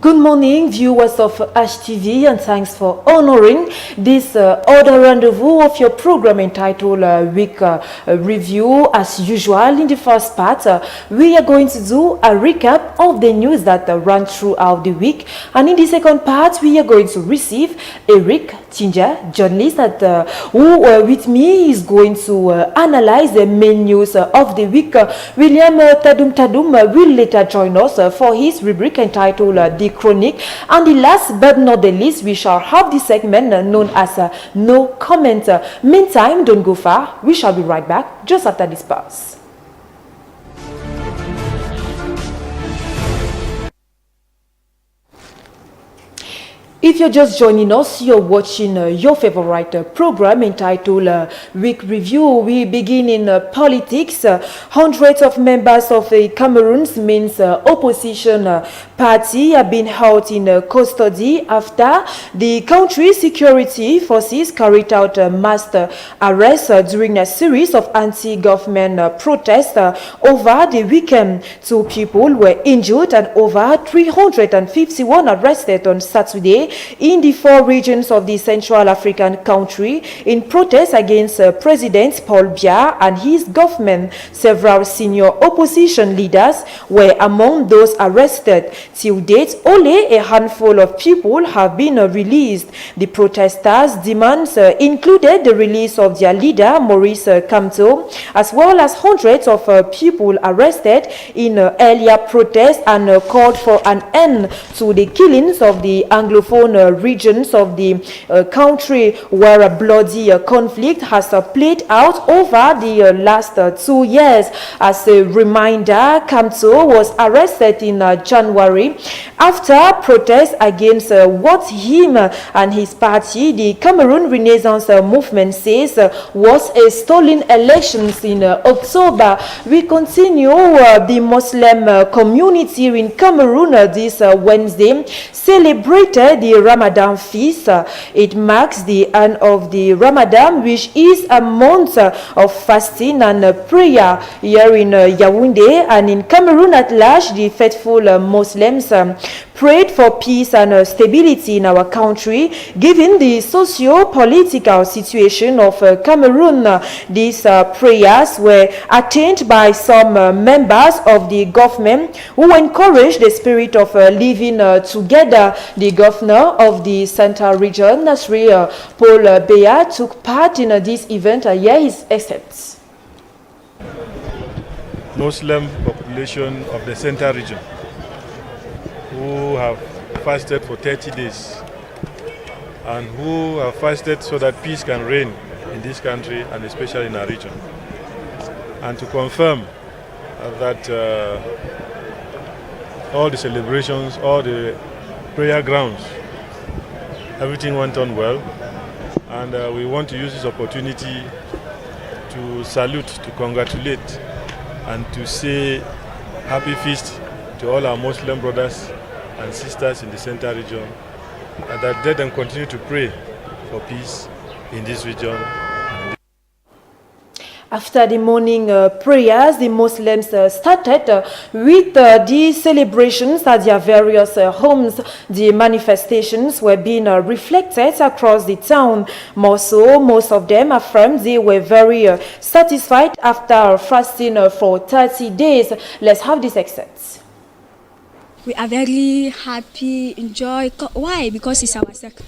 Good morning, viewers of HTV, and thanks for honoring this other rendezvous of your program entitled Week Review. As usual, in the first part, we are going to do a recap of the news that ran throughout the week, and in the second part, we are going to receive Eric Chinje, journalist who with me is going to analyze the main news of the week. William Tadum will later join us for his rubric entitled The Chronic, and the last but not the least, we shall have the segment known as No Comment. Meantime, don't go far. We shall be right back just after this pause. If you're just joining us, you're watching your favorite program entitled Week Review. We begin in politics. Hundreds of members of Cameroon's main opposition party have been held in custody after the country's security forces carried out mass arrests during a series of anti-government protests over the weekend. 2 people were injured and over 351 arrested on Saturday in the 4 regions of the Central African country in protest against President Paul Biya and his government. Several senior opposition leaders were among those arrested. Till date, only a handful of people have been released. The protesters' demands included the release of their leader, Maurice Kamto, as well as hundreds of people arrested in earlier protests, and called for an end to the killings of the Anglophone regions of the country, where a bloody conflict has played out over the last 2 years. As a reminder, Kamto was arrested in January after protests against what him and his party, the Cameroon Renaissance Movement, says was a stolen elections in October. We continue. The Muslim community in Cameroon this Wednesday celebrated the Ramadan feast. It marks the end of the Ramadan, which is a month of fasting and prayer. Here in Yaoundé and in Cameroon at large, the faithful Muslims prayed for peace and stability in our country, given the socio-political situation of Cameroon. These prayers were attained by some members of the government who encouraged the spirit of living together. The governor of the Central Region, Nasri Paul Biya, took part in this event. Here is excerpts. Muslim population of the Central Region who have fasted for 30 days and who have fasted so that peace can reign in this country and especially in our region. And to confirm that all the celebrations, all the prayer grounds, everything went on well, and we want to use this opportunity to salute, to congratulate, and to say happy feast to all our Muslim brothers and sisters in the Central Region, and that let them continue to pray for peace in this region. After the morning prayers, the Muslims started with the celebrations at their various homes. The manifestations were being reflected across the town. More so, most of them affirmed they were very satisfied after fasting for 30 days. Let's have this excerpt. We are very happy, enjoy. Why? Because it's our second.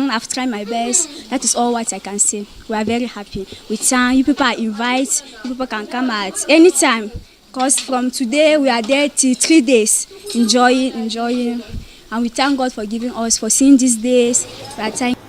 I've tried my best. That is all what I can say. We are very happy. We thank you people are invited. You people can come at any time. Because from today we are there till 3 days. Enjoying. And we thank God for giving us, for seeing these days. We are thanking.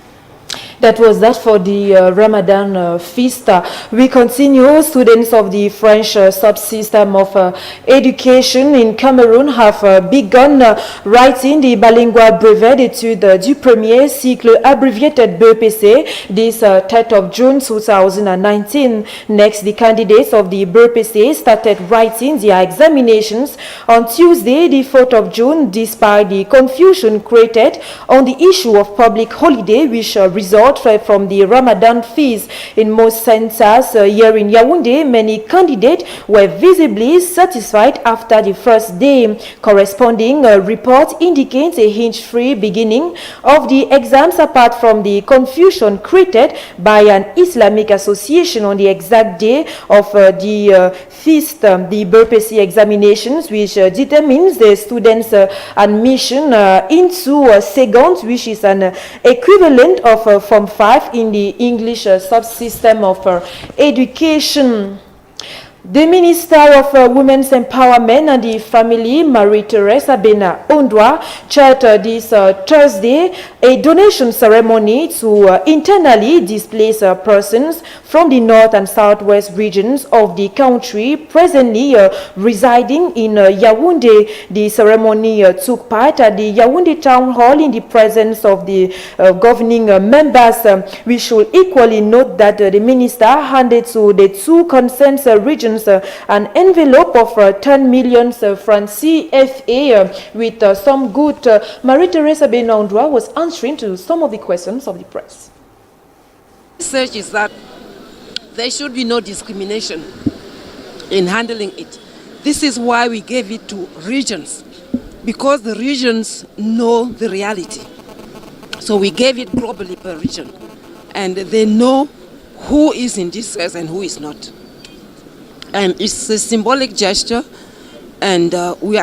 That was that for the Ramadan feast. We continue. Students of the French subsystem of education in Cameroon have begun writing the bilingual brevet d'études du premier cycle abbreviated BEPC this 3rd of June 2019. Next, the candidates of the BEPC started writing their examinations on Tuesday, the 4th of June, despite the confusion created on the issue of public holiday, which resulted support from the Ramadan feast. In most centers here in Yaoundé, many candidates were visibly satisfied after the first day. Corresponding report indicates a hinge-free beginning of the exams apart from the confusion created by an Islamic association on the exact day of the feast, the BPC examinations, which determines the students' admission into second, which is an equivalent of Form 5 in the English subsystem of education. The Minister of Women's Empowerment and the Family, Marie-Thérèse Abena-Ondwa, chaired this Thursday a donation ceremony to internally displaced persons from the north and southwest regions of the country presently residing in Yaoundé. The ceremony took part at the Yaoundé Town Hall in the presence of the governing members. We should equally note that the minister handed to the two concerned regions an envelope of 10 million francs CFA with some good. Marie-Thérèse Abena-Ondwa was answering to some of the questions of the press. Research is that there should be no discrimination in handling it. This is why we gave it to regions, because the regions know the reality. So we gave it globally per region, and they know who is in distress and who is not. And it's a symbolic gesture, and we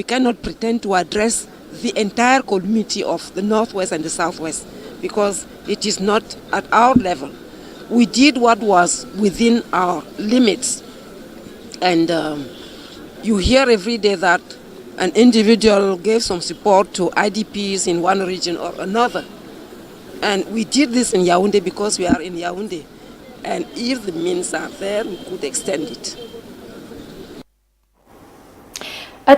cannot pretend to address the entire community of the Northwest and the Southwest, because it is not at our level. We did what was within our limits, and you hear every day that an individual gave some support to IDPs in one region or another. And we did this in Yaoundé because we are in Yaoundé. And if the means are there, we could extend it.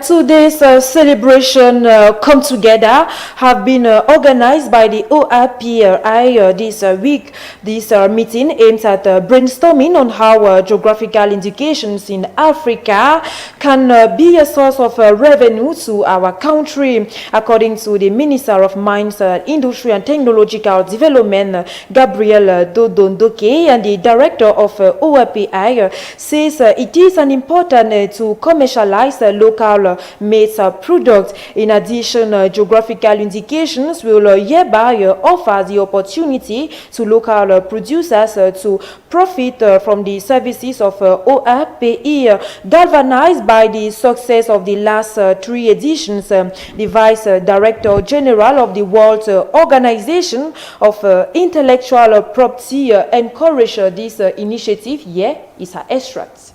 Today's celebration come together have been organized by the OAPI this week. This meeting aims at brainstorming on how geographical indications in Africa can be a source of revenue to our country. According to the Minister of Mines, Industry and Technological Development, Gabriel Dodondoke, and the Director of OAPI says it is an important to commercialize local made products. In addition, geographical indications will hereby offer the opportunity to local producers to profit from the services of OAPI. Galvanized by the success of the last three editions, the Vice Director General of the World Organization of Intellectual Property encouraged this initiative. Here is her extract.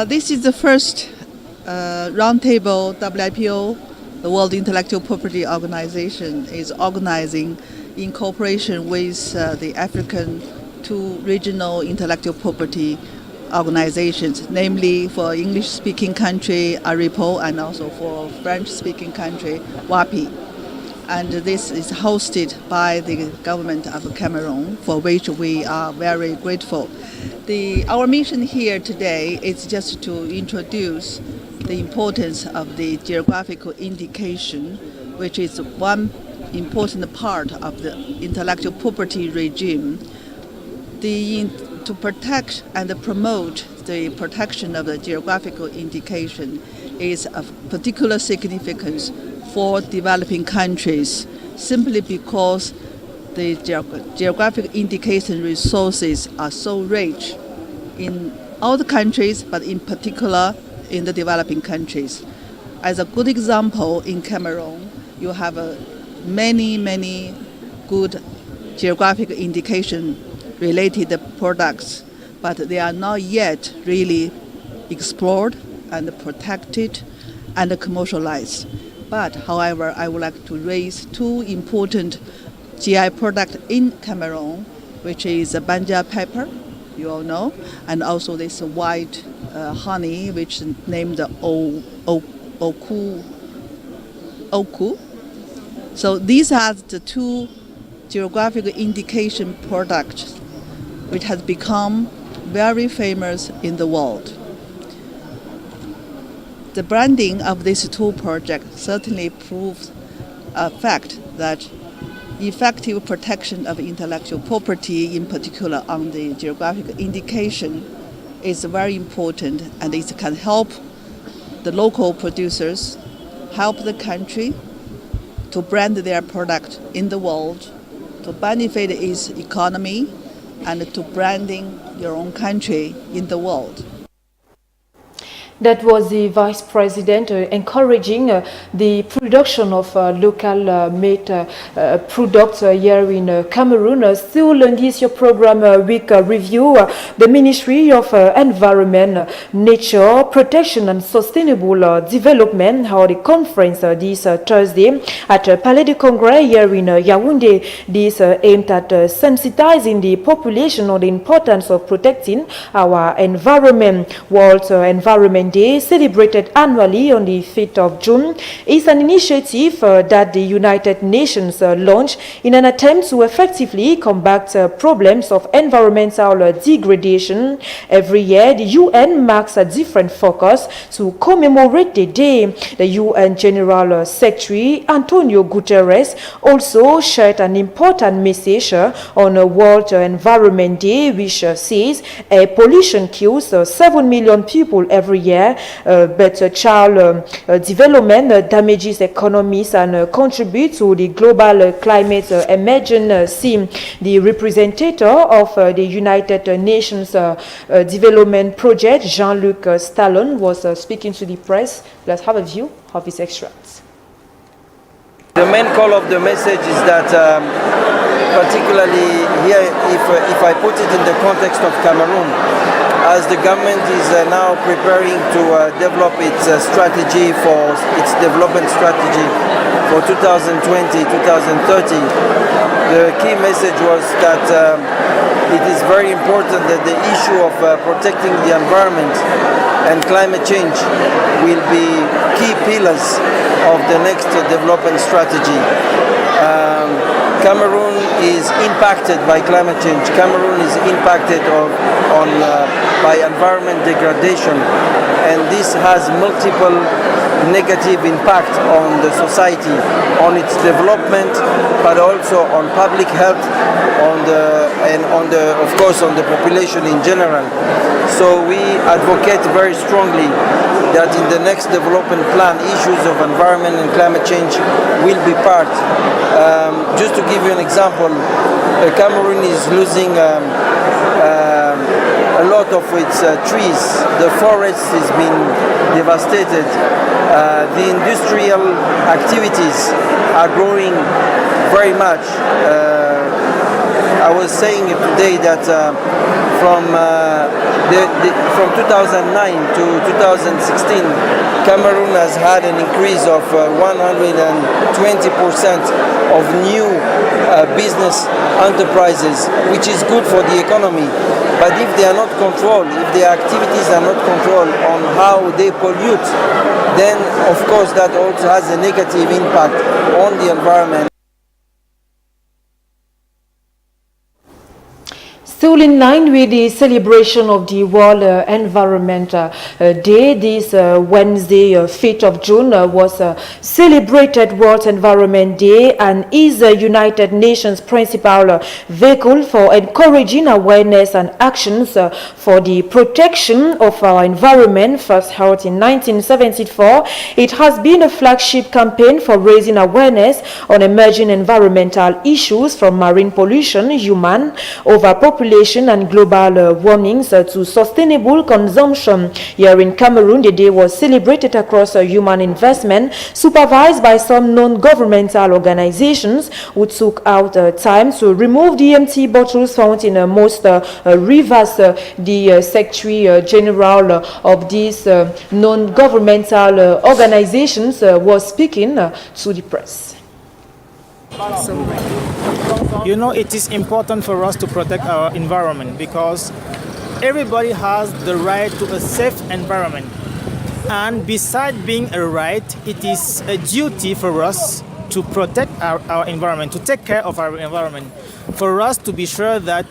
This is the first roundtable WIPO, the World Intellectual Property Organization, is organizing in cooperation with the African two regional intellectual property organizations, namely for English-speaking country, ARIPO, and also for French-speaking country, WAPI. And this is hosted by the government of Cameroon, for which we are very grateful. Our mission here today is just to introduce the importance of the geographical indication, which is one important part of the intellectual property regime. To protect and promote the protection of the geographical indication is of particular significance for developing countries, simply because the geographic indication resources are so rich in all the countries, but in particular in the developing countries. As a good example, in Cameroon, you have many good geographic indication related products, but they are not yet really explored and protected and commercialized. But however, I would like to raise two important GI products in Cameroon, which is Banja pepper, you all know, and also this white honey, which is named Oku. So these are the two geographic indication products which has become very famous in the world. The branding of these two projects certainly proves a fact that effective protection of intellectual property, in particular on the geographic indication, is very important, and it can help the local producers, help the country to brand their product in the world, to benefit its economy, and to branding your own country in the world. That was the Vice President encouraging the production of local made products here in Cameroon. Still in this your program week review, the Ministry of Environment, Nature, Protection and Sustainable Development held a conference this Thursday at Palais de Congrès here in Yaoundé. This aimed at sensitizing the population on the importance of protecting our environment. World Environment Day, celebrated annually on the 5th of June, is an initiative that the United Nations launched in an attempt to effectively combat problems of environmental degradation. Every year, the UN marks a different focus to commemorate the day. The UN General Secretary Antonio Guterres also shared an important message on World Environment Day, which says air pollution kills 7 million people every year, but child development damages economies and contributes to the global climate emergency. The representative of the United Nations Development Project, Jean-Luc Stallone, was speaking to the press. Let's have a view of his extracts. The main call of the message is that, particularly here, if I put it in the context of Cameroon, as the government is now preparing to develop its strategy for its development strategy for 2020-2030, the key message was that it is very important that the issue of protecting the environment and climate change will be key pillars of the next development strategy. Cameroon is impacted by climate change. Cameroon is impacted by environment degradation, and this has multiple negative impact on the society, on its development, but also on public health, of course, on the population in general. So we advocate very strongly that in the next development plan, issues of environment and climate change will be part. Just to give you an example, Cameroon is losing a lot of its trees. The forest is being devastated. The industrial activities are growing very much. I was saying today that from 2009 to 2016, Cameroon has had an increase of 120% of new business enterprises, which is good for the economy. But if they are not controlled, if their activities are not controlled on how they pollute, then of course that also has a negative impact on the environment. Still in line with the celebration of the World Environment Day, this Wednesday, 5th of June, was celebrated World Environment Day and is the United Nations principal vehicle for encouraging awareness and actions for the protection of our environment. First held in 1974, it has been a flagship campaign for raising awareness on emerging environmental issues, from marine pollution, human overpopulation, and global warnings to sustainable consumption. Here in Cameroon, the day was celebrated across human investment, supervised by some non-governmental organizations who took out time to remove the empty bottles found in most rivers. The Secretary General of these non-governmental organizations was speaking to the press. You know, it is important for us to protect our environment because everybody has the right to a safe environment. And besides being a right, it is a duty for us to protect our environment, to take care of our environment, for us to be sure that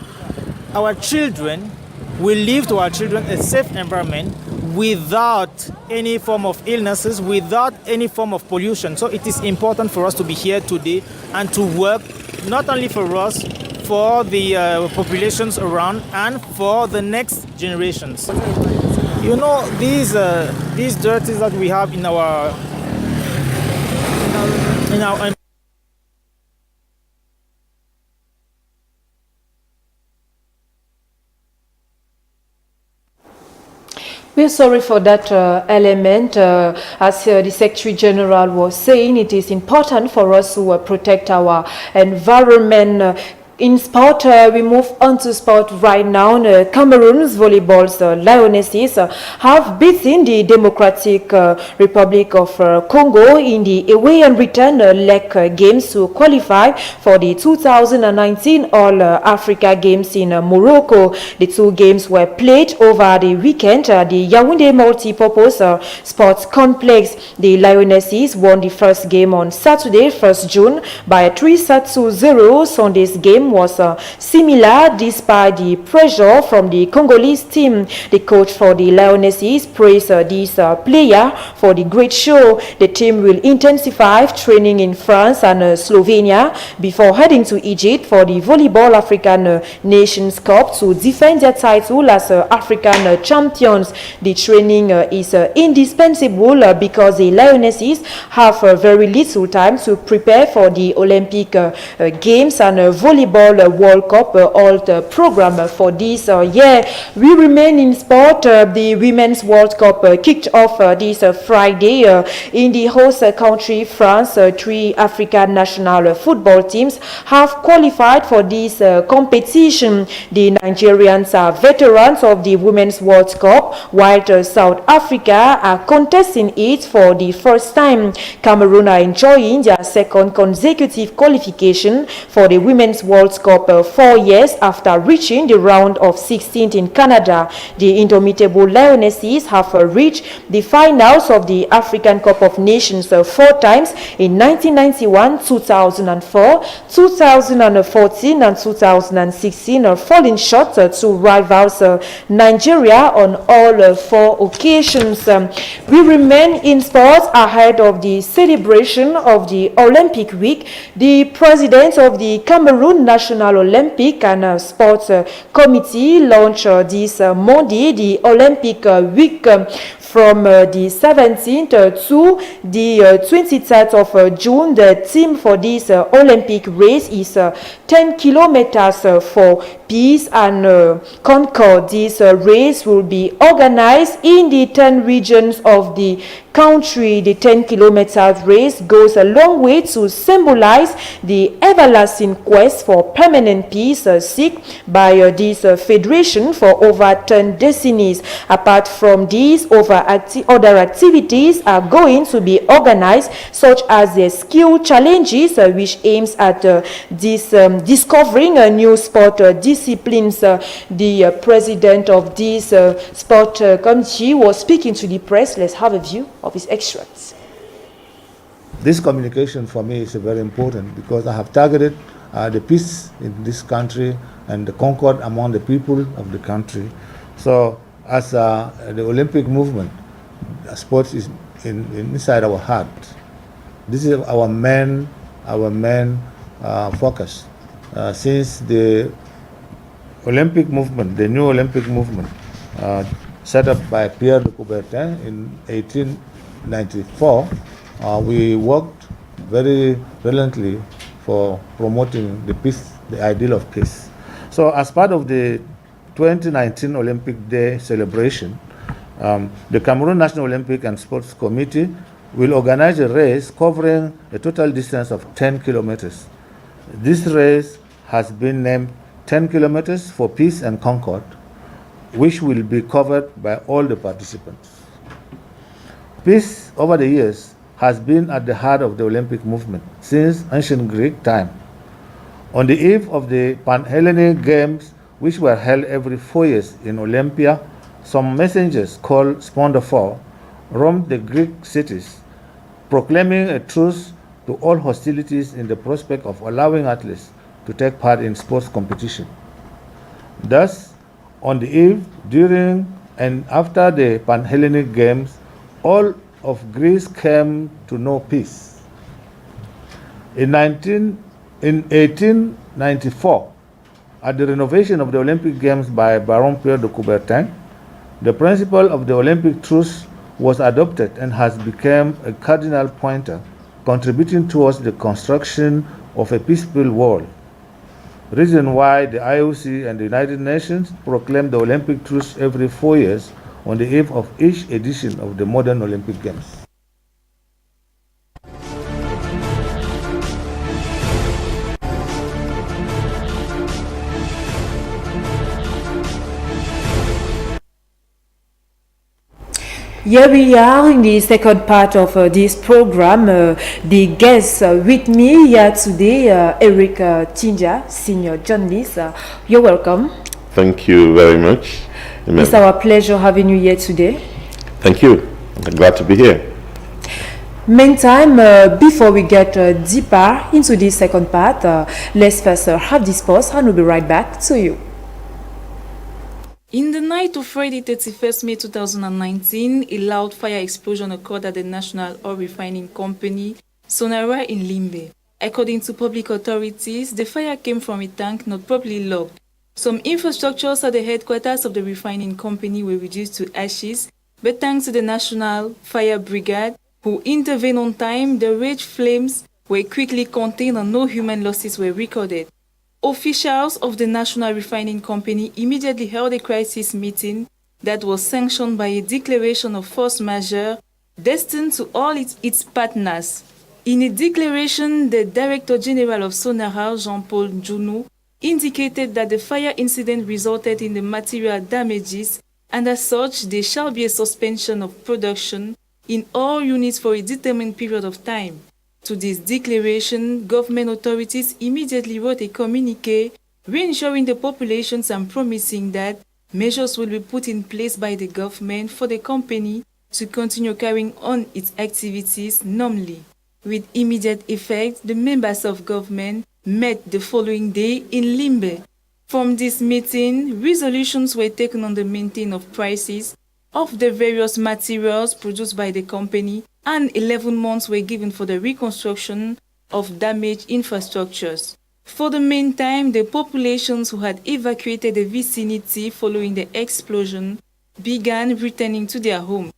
our children will leave to our children a safe environment without any form of illnesses, without any form of pollution. So it is important for us to be here today and to work not only for us, for the populations around and for the next generations. You know, these dirties that we have in our We're sorry for that element. As the Secretary General was saying, it is important for us to protect our environment. In sport, we move on to sport right now. Cameroon's volleyball's Lionesses have beaten the Democratic Republic of Congo in the away and return leg games to qualify for the 2019 All-Africa Games in Morocco. The two games were played over the weekend at the Yaoundé Multipurpose Sports Complex. The Lionesses won the first game on Saturday, 1st June, by 3-0. Sunday's game was similar despite the pressure from the Congolese team. The coach for the Lionesses praised this player for the great show. The team will intensify training in France and Slovenia before heading to Egypt for the Volleyball African Nations Cup to defend their title as African champions. The training is indispensable because the Lionesses have very little time to prepare for the Olympic Games and Volleyball World Cup all program for this year. We remain in sport. The Women's World Cup kicked off this Friday in the host country, France. Three African national football teams have qualified for this competition. The Nigerians are veterans of the Women's World Cup, while South Africa are contesting it for the first time. Cameroon are enjoying their second consecutive qualification for the Women's World Cup 4 years after reaching the round of 16 in Canada. The indomitable Lionesses have reached the finals of the African Cup of Nations 4 times in 1991, 2004, 2014 and 2016, falling short to rivals Nigeria on all 4 occasions. We remain in sports ahead of the celebration of the Olympic Week. The president of the Cameroon National Olympic and Sports Committee launched this Monday the Olympic Week from the 17th to the 23rd of June. The theme for this Olympic race is 10 kilometers for peace and concord. This race will be organized in the 10 regions of the country. The 10-kilometer race goes a long way to symbolize the everlasting quest for permanent peace seek by this federation for over 10 decennies. Apart from these, other activities are going to be organized, such as the skill challenges, which aims at discovering new sport disciplines. The president of this sport committee was speaking to the press. Let's have a view of his extracts. This communication for me is very important because I have targeted the peace in this country and the concord among the people of the country. So as the Olympic movement, sports is inside our heart. This is our main focus. Since the Olympic movement, the new Olympic movement, set up by Pierre de Coubertin in 1894, we worked very brilliantly for promoting the peace, the ideal of peace. So as part of the 2019 Olympic Day celebration, the Cameroon National Olympic and Sports Committee will organize a race covering a total distance of 10 kilometers. This race has been named 10 kilometers for peace and concord, which will be covered by all the participants. Peace over the years has been at the heart of the Olympic movement since ancient Greek time. On the eve of the Pan-Hellenic Games, which were held every 4 years in Olympia, some messengers called Spondophore roamed the Greek cities, proclaiming a truce to all hostilities in the prospect of allowing athletes to take part in sports competition. Thus, on the eve, during, and after the Pan-Hellenic Games, all of Greece came to know peace. In In 1894, at the renovation of the Olympic Games by Baron Pierre de Coubertin, the principle of the Olympic truce was adopted and has become a cardinal pointer, contributing towards the construction of a peaceful world. Reason why the IOC and the United Nations proclaim the Olympic truce every 4 years on the eve of each edition of the modern Olympic Games. Here we are in the second part of this program. The guests with me here today, Eric Chinje, senior journalist. You're welcome. Thank you very much. It's our pleasure having you here today. Thank you. I'm glad to be here. Meantime, before we get deeper into this second part, let's first have this pause and we'll be right back to you. In the night of Friday 31st May 2019, a loud fire explosion occurred at the National Oil Refining Company, Sonara in Limbe. According to public authorities, the fire came from a tank not properly locked. Some infrastructures at the headquarters of the refining company were reduced to ashes, but thanks to the National Fire Brigade, who intervened on time, the raging flames were quickly contained and no human losses were recorded. Officials of the National Refining Company immediately held a crisis meeting that was sanctioned by a declaration of force majeure destined to all its partners. In a declaration, the Director General of Sonara, Jean-Paul Djounou, indicated that the fire incident resulted in the material damages and as such there shall be a suspension of production in all units for a determined period of time. To this declaration, government authorities immediately wrote a communique reassuring the populations and promising that measures will be put in place by the government for the company to continue carrying on its activities normally. With immediate effect, the members of government met the following day in Limbe. From this meeting, resolutions were taken on the maintenance of prices of the various materials produced by the company, and 11 months were given for the reconstruction of damaged infrastructures. For the meantime, the populations who had evacuated the vicinity following the explosion began returning to their homes.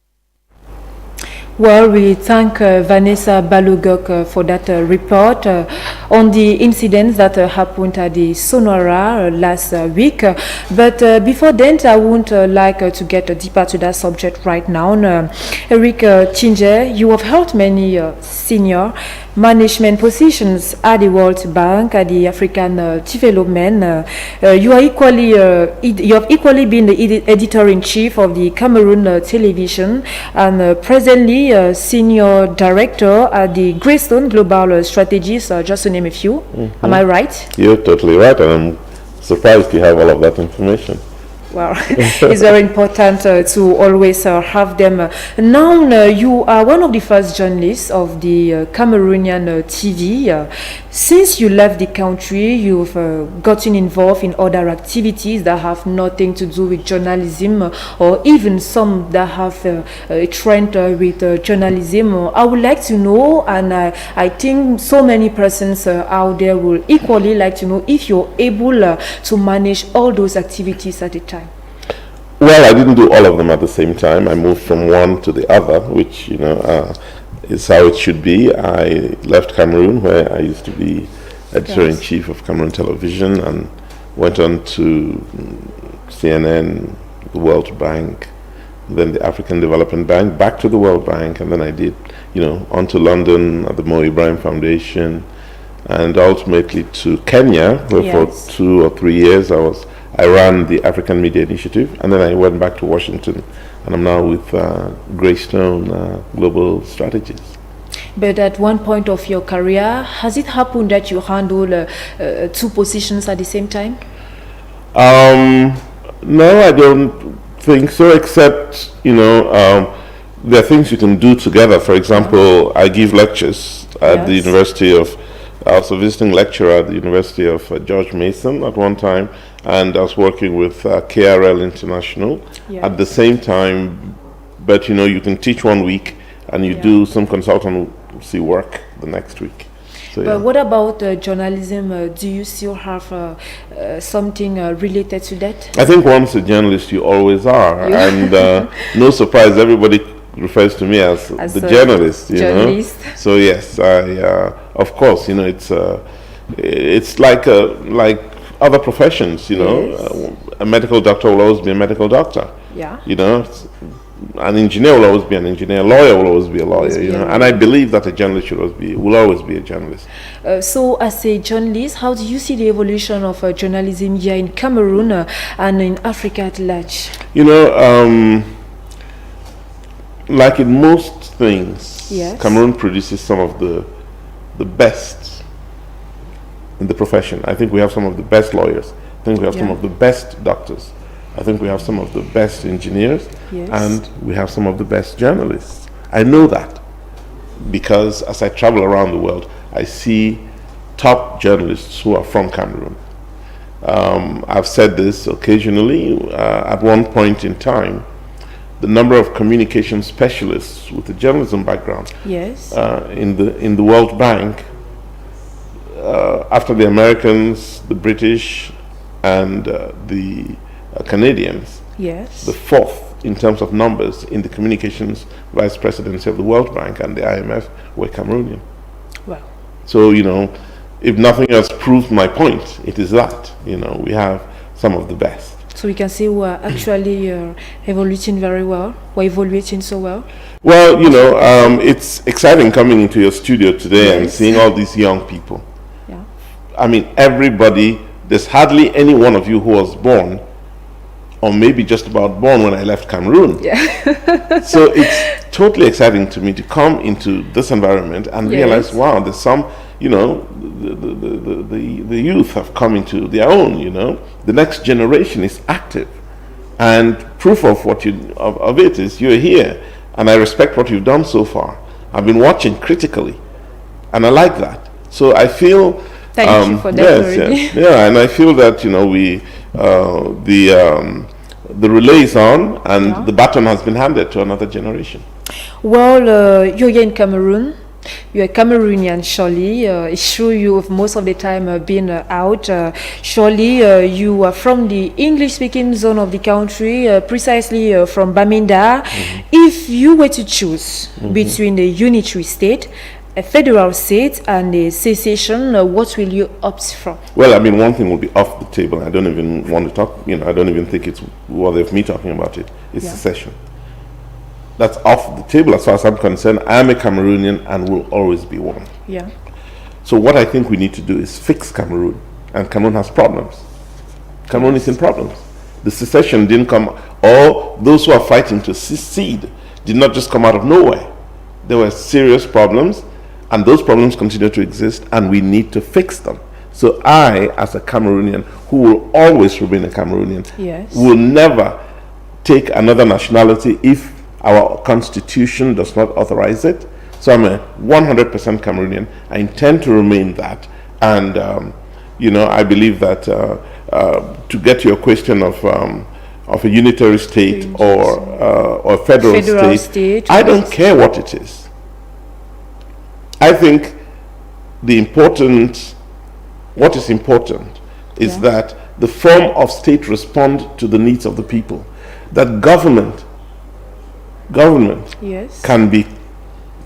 Well, we thank Vanessa Balogok for that report on the incidents that happened at the Sonora last week. But before then, I would like to get deeper to that subject right now. Eric Chinje, you have held many senior management positions at the World Bank, at the African Development. You have equally been the editor-in-chief of the Cameroon television and presently senior director at the Greystone Global Strategies, just to name a few. Mm-hmm. Am I right? You're totally right, and I'm surprised you have all of that information. Well, it's very important to always have them. Now, you are one of the first journalists of the Cameroonian TV. Since you left the country, you've gotten involved in other activities that have nothing to do with journalism, or even some that have a trend with journalism. I would like to know, and I think so many persons out there will equally like to know if you're able to manage all those activities at a time. Well, I didn't do all of them at the same time. I moved from one to the other, which, is how it should be. I left Cameroon, where I used to be editor-in-chief of Cameroon Television, and went on to CNN, the World Bank, then the African Development Bank, back to the World Bank, and then I did, on to London at the Mo Ibrahim Foundation, and ultimately to Kenya, where for 2 or 3 years I ran the African Media Initiative, and then I went back to Washington, and I'm now with Greystone Global Strategies. But at one point of your career, has it happened that you handle 2 positions at the same time? No, I don't think so, except, there are things you can do together. For example, I give lectures at the University of, I was a visiting lecturer at the University of George Mason at one time, and I was working with KRL International at the same time. But you can teach one week and you do some consultancy work the next week. So, But what about journalism? Do you still have something related to that? I think once a journalist, you always are. Yeah. And no surprise, everybody refers to me as the a journalist, you journalist. know. So yes, of course, you know, it's like other professions, you know. Yes. A medical doctor will always be a medical doctor. Yeah. You know, an engineer will always be an engineer. A lawyer will always be a lawyer. You know, and I believe that a journalist will always be a journalist. So, as a journalist, how do you see the evolution of journalism here in Cameroon and in Africa at large? You know, like in most things, Yes. Cameroon produces some of the best in the profession. I think we have some of the best lawyers. I think we have some of the best doctors. I think we have some of the best engineers. Yes. And we have some of the best journalists. I know that because as I travel around the world, I see top journalists who are from Cameroon. I've said this occasionally. At one point in time, the number of communication specialists with a journalism background Yes. in the World Bank, after the Americans, the British, and the Canadians, Yes. the fourth in terms of numbers in the communications vice presidency of the World Bank and the IMF were Cameroonian. Wow. So, you know, if nothing else proves my point, it is that, you know, we have some of the best. So we can say we're actually evoluting very well. We're evaluating so well. Well, you know, it's exciting coming into your studio today and Yes. seeing all these young people. Yeah. I mean, everybody, there's hardly any one of you who was born, or maybe just about born when I left Cameroon. Yeah. So it's totally exciting to me to come into this environment and Yes. realize, wow, there's some, you know, the youth have come into their own, you know. The next generation is active. And proof of what of it is you're here. And I respect what you've done so far. I've been watching critically. And I like that. So I feel Thank you for that already. yes. Yeah, and I feel that, you know, the relay is on and the baton has been handed to another generation. Well, you're here in Cameroon. You're a Cameroonian, surely. It's true you have most of the time been out. Surely you are from the English-speaking zone of the country, precisely from Bamenda. If you were to choose between a unitary state, a federal state, and a secession, what will you opt for? Well, I mean, one thing will be off the table. I don't even want to talk, you know, I don't even think it's worthy of me talking about it. It's secession. That's off the table as far as I'm concerned. I'm a Cameroonian and will always be one. Yeah. So what I think we need to do is fix Cameroon. And Cameroon has problems. Cameroon is in problems. The secession didn't come, or those who are fighting to secede did not just come out of nowhere. There were serious problems, and those problems continue to exist, and we need to fix them. So I, as a Cameroonian, who will always remain a Cameroonian, Yes. will never take another nationality if our constitution does not authorize it. So I'm a 100% Cameroonian. I intend to remain that. And, you know, I believe that to get to your question of a unitary state or a federal state, I don't care what it is. I think what is important is that the form of state respond to the needs of the people. That government can be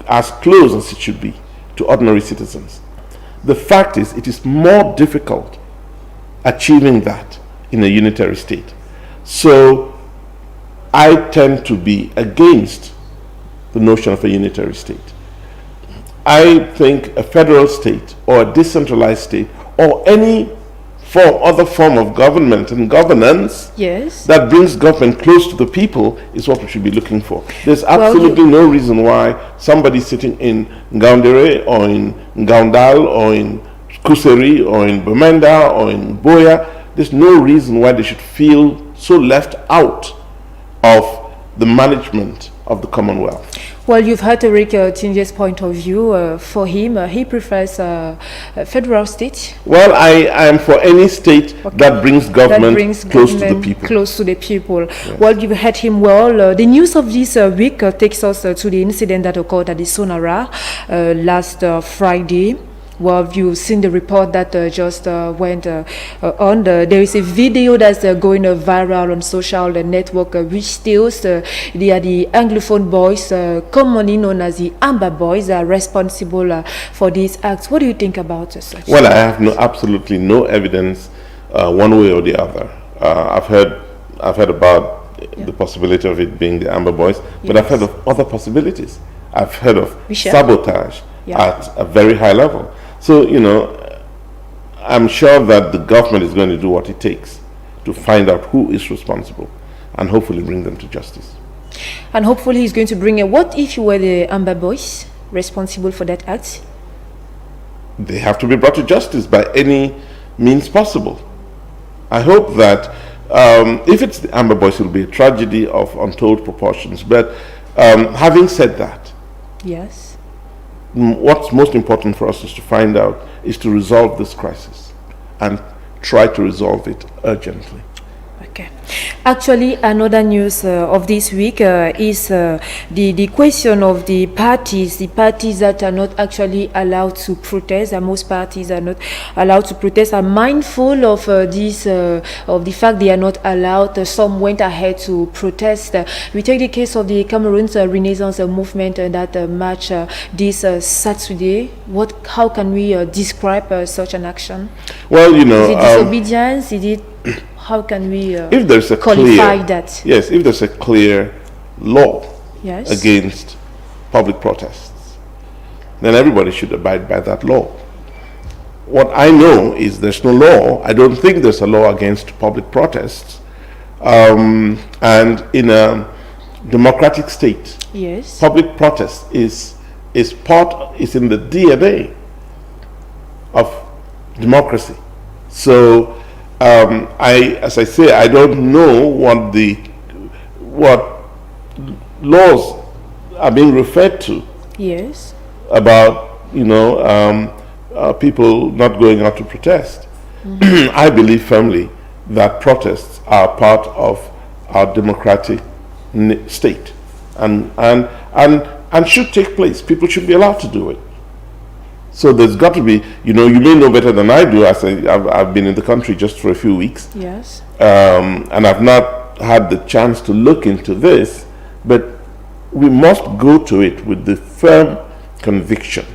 as close as it should be to ordinary citizens. The fact is, it is more difficult achieving that in a unitary state. So I tend to be against the notion of a unitary state. I think a federal state or a decentralized state or any other form of government and governance that brings government close to the people is what we should be looking for. There's absolutely no reason why somebody sitting in Ngaoundéré or in Ngaoundal or in Kuseri or in Bamenda or in Boya, there's no reason why they should feel so left out of the management of the Commonwealth. Well, you've heard Eric Chinje's point of view. For him, he prefers a federal state. Well, I am for any state that brings government close to the people. Close to the people. Yes. Well, you've heard him well. The news of this week takes us to the incident that occurred at the Sonara last Friday. Well, you've seen the report that just went on. There is a video that's going viral on social network, which still they are the Anglophone boys, commonly known as the Amber Boys, are responsible for these acts. What do you think about such? Well, I have absolutely no evidence one way or the other. I've heard about the possibility of it being the Amber Boys, but I've heard of other possibilities. I've heard of sabotage at a very high level. So, I'm sure that the government is going to do what it takes to find out who is responsible and hopefully bring them to justice. And hopefully he's going to bring what if you were the Amber Boys responsible for that act? They have to be brought to justice by any means possible. I hope that if it's the Amber Boys, it will be a tragedy of untold proportions. But having said that, yes, what's most important for us is to find out is to resolve this crisis and try to resolve it urgently. Okay. Actually, another news of this week is the question of the parties that are not actually allowed to protest. Most parties are not allowed to protest. Are mindful of this, of the fact they are not allowed. Some went ahead to protest. We take the case of the Cameroon's Renaissance movement that march this Saturday. How can we describe such an action? Well, is it disobedience? Is it how can we if there's a qualify that? Yes, if there's a clear law yes. against public protests, then everybody should abide by that law. What I know is there's no law. I don't think there's a law against public protests. And in a democratic state, yes, public protest is in the DNA of democracy. So as I say, I don't know what laws are being referred to. Yes. About people not going out to protest. Mm-hmm. I believe firmly that protests are part of our democratic state, and should take place. People should be allowed to do it. So there's got to be, you may know better than I do. I've been in the country just for a few weeks. Yes. And I've not had the chance to look into this, but we must go to it with the firm conviction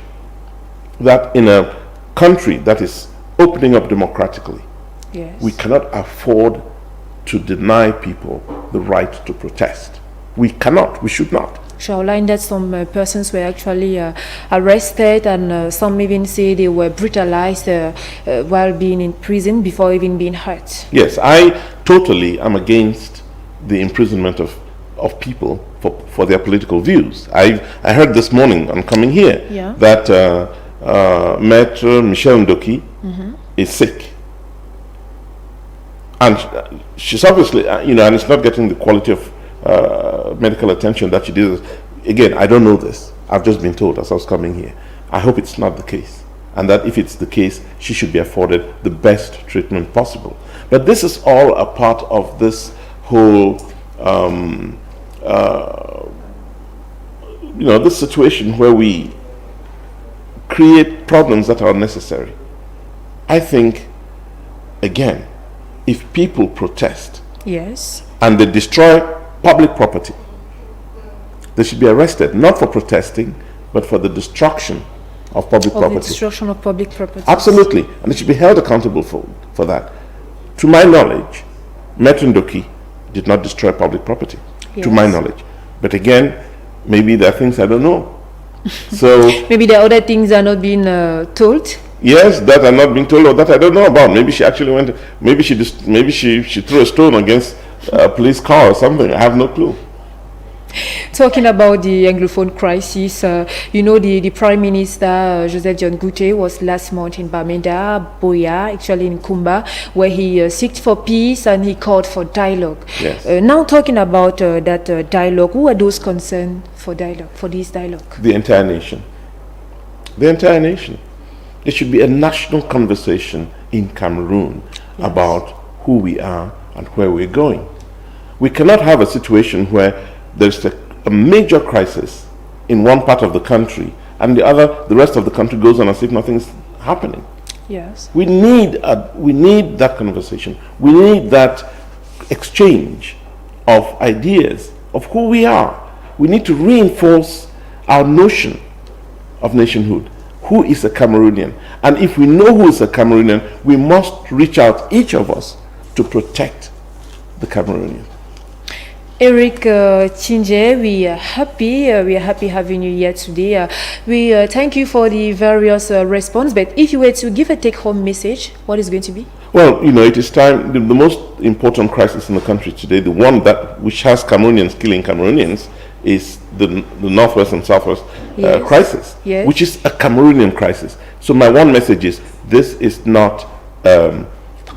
that in a country that is opening up democratically, yes, we cannot afford to deny people the right to protest. We cannot, we should not. Outline that some persons were actually arrested, and some even say they were brutalized while being in prison before even being hurt. Yes, I totally am against the imprisonment of people for their political views. I heard this morning on coming here that Maître Michel Ndoki is sick. And she's obviously, and it's not getting the quality of medical attention that she deserves. Again, I don't know this. I've just been told as I was coming here. I hope it's not the case, and that if it's the case, she should be afforded the best treatment possible. But this is all a part of this whole, this situation where we create problems that are unnecessary. I think, again, if people protest, yes, and they destroy public property, they should be arrested, not for protesting, but for the destruction of public property. The destruction of public property. Absolutely, and they should be held accountable for that. To my knowledge, Maître Ndoki did not destroy public property, to my knowledge. But again, maybe there are things I don't know. So maybe there are other things that are not being told. Yes, that are not being told, or that I don't know about. Maybe she actually went. Maybe she threw a stone against a police car or something. I have no clue. Talking about the Anglophone crisis, the Prime Minister, Joseph John Gute, was last month in Bamenda, Boya, actually in Kumba, where he sought for peace and he called for dialogue. Yes. Now talking about that dialogue, who are those concerned for this dialogue? The entire nation. The entire nation. There should be a national conversation in Cameroon about who we are and where we're going. We cannot have a situation where there's a major crisis in one part of the country and the rest of the country goes on as if nothing's happening. Yes. We need that conversation. We need that exchange of ideas of who we are. We need to reinforce our notion of nationhood. Who is a Cameroonian? And if we know who is a Cameroonian, we must reach out, each of us, to protect the Cameroonian. Eric Chinje, we are happy having you here today. We thank you for the various response, but if you were to give a take-home message, what is going to be? Well, it is time. The most important crisis in the country today, the one which has Cameroonians killing Cameroonians, is the Northwest and Southwest crisis, which is a Cameroonian crisis. So my one message is, this is not an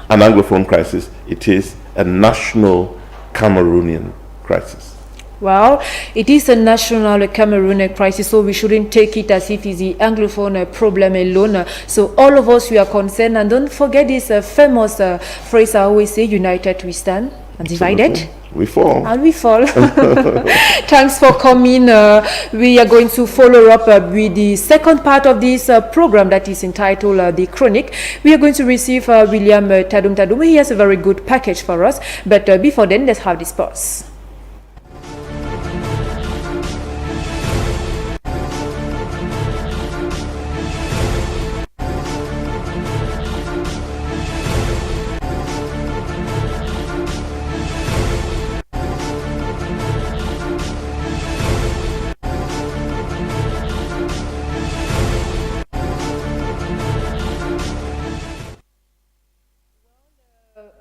Anglophone crisis, it is a national Cameroonian crisis. Well, it is a national Cameroonian crisis, so we shouldn't take it as if it's the Anglophone problem alone. So all of us, we are concerned, and don't forget this famous phrase I always say, united we stand, and divided we fall. And we fall. Thanks for coming. We are going to follow up with the second part of this program that is entitled The Chronic. We are going to receive William Tadum. He has a very good package for us. But before then, let's have this pause.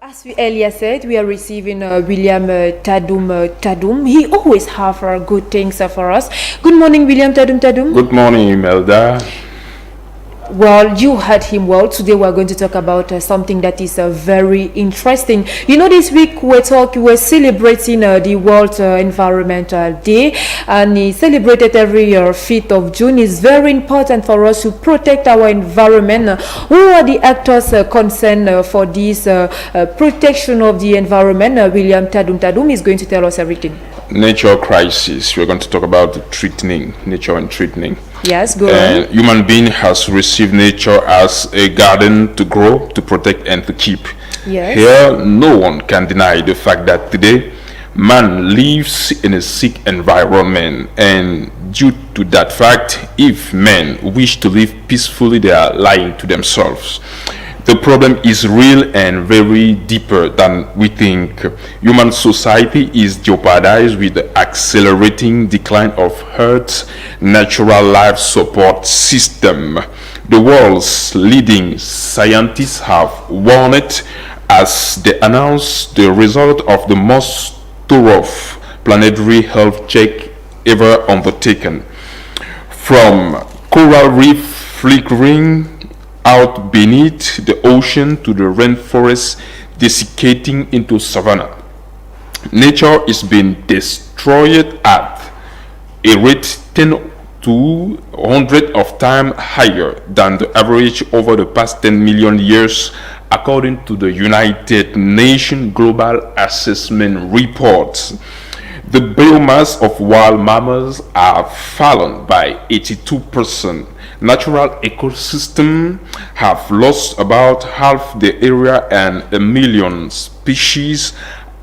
As we earlier said, we are receiving William Tadum. He always have good things for us. Good morning, William Tadum. Good morning, Imelda. Well, you heard him well. Today we're going to talk about something that is very interesting. This week we're celebrating the World Environmental Day, and it's celebrated every year, 5th of June. It's very important for us to protect our environment. Who are the actors concerned for this protection of the environment? William Tadum is going to tell us everything. Nature crisis. We're going to talk about threatening, nature and threatening. Yes, go on. Human being has received nature as a garden to grow, to protect, and to keep. Yes. Here, no one can deny the fact that today, man lives in a sick environment, and due to that fact, if men wish to live peacefully, they are lying to themselves. The problem is real and very deeper than we think. Human society is jeopardized with the accelerating decline of Earth's natural life support system. The world's leading scientists have warned it as they announce the result of the most thorough planetary health check ever undertaken. From coral reef flickering out beneath the ocean to the rainforest desiccating into savanna. Nature is being destroyed at a rate 10 to 100 of times higher than the average over the past 10 million years, according to the United Nations Global Assessment Report. The biomass of wild mammals are fallen by 82%. Natural ecosystems have lost about half the area, and 1 million species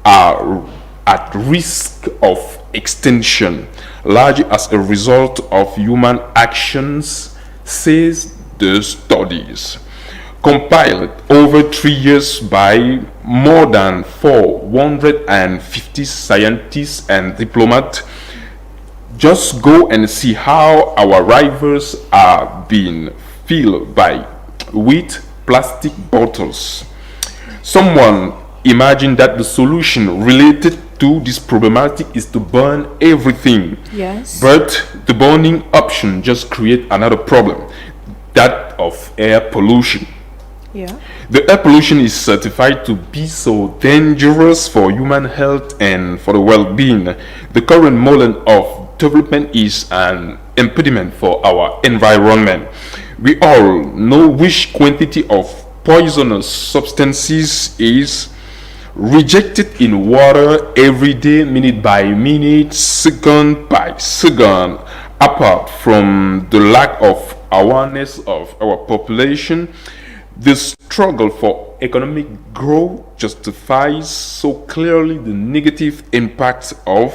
are at risk of extinction, largely as a result of human actions, says the studies. Compiled over 3 years by more than 450 scientists and diplomats, just go and see how our rivers are being filled with plastic bottles. Someone imagined that the solution related to this problematic is to burn everything. Yes. But the burning option just creates another problem, that of air pollution. Yeah. The air pollution is certified to be so dangerous for human health and for the well-being. The current model of development is an impediment for our environment. We all know which quantity of poisonous substances is rejected in water every day, minute by minute, second by second. Apart from the lack of awareness of our population, the struggle for economic growth justifies so clearly the negative impact of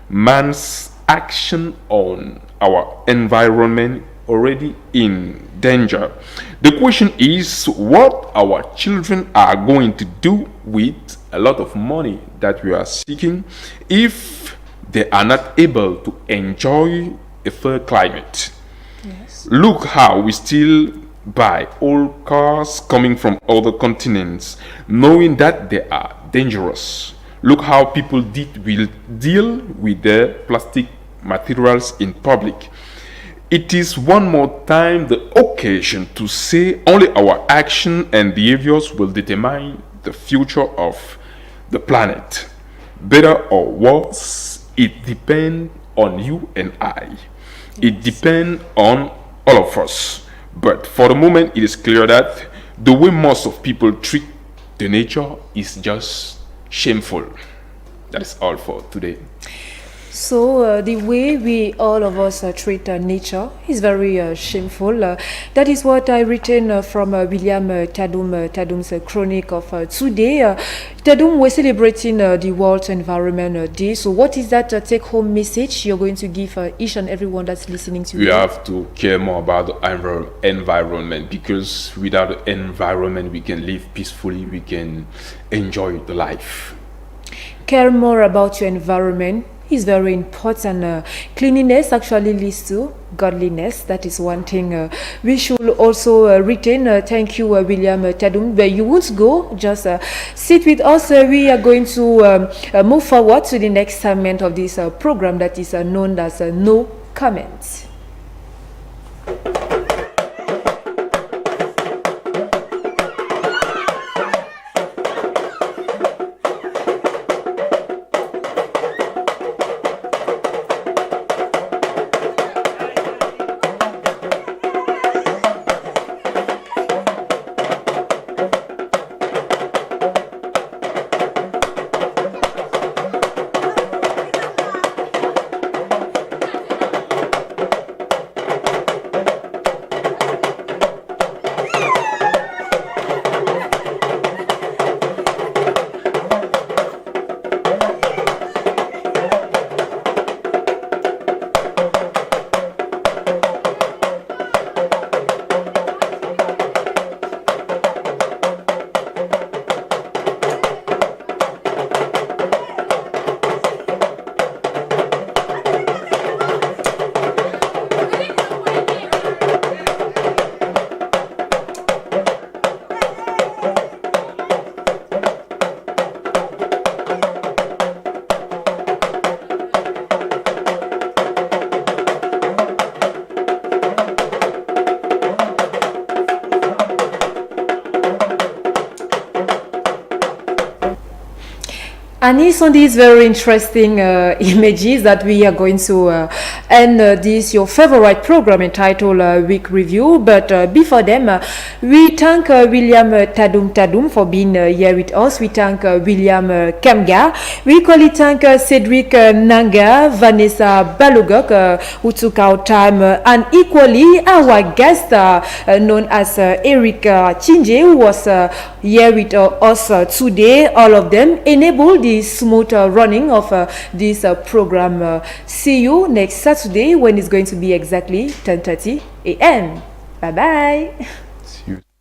man's action on our environment already in danger. The question is what our children are going to do with a lot of money that we are seeking if they are not able to enjoy a fair climate. Yes. Look how we still buy old cars coming from other continents, knowing that they are dangerous. Look how people will deal with their plastic materials in public. It is one more time the occasion to say only our action and behaviors will determine the future of the planet. Better or worse, it depends on you and I. It depends on all of us. But for the moment, it is clear that the way most of people treat the nature is just shameful. That's all for today. So the way we all of us treat nature is very shameful. That is what I written from William Tadum's chronic of today. Tadum, we're celebrating the World Environment Day. So what is that take-home message you're going to give each and everyone that's listening to you? We have to care more about the environment, because without the environment we can live peacefully, we can enjoy the life. Care more about your environment is very important. Cleanliness actually leads to godliness. That is one thing we should also retain. Thank you, William Tadum. But you won't go, just sit with us. We are going to move forward to the next segment of this program that is known as No Comments. And it's on these very interesting images that we are going to end this your favorite program entitled Week Review. But before them, we thank William Tadum for being here with us. We thank William Kamga. We thank Cedric Nanga, Vanessa Balogok, who took our time, and equally our guest known as Eric Chinje, who was here with us today. All of them enable the smooth running of this program. See you next Saturday when it's going to be exactly 10:30 a.m. Bye bye. See you.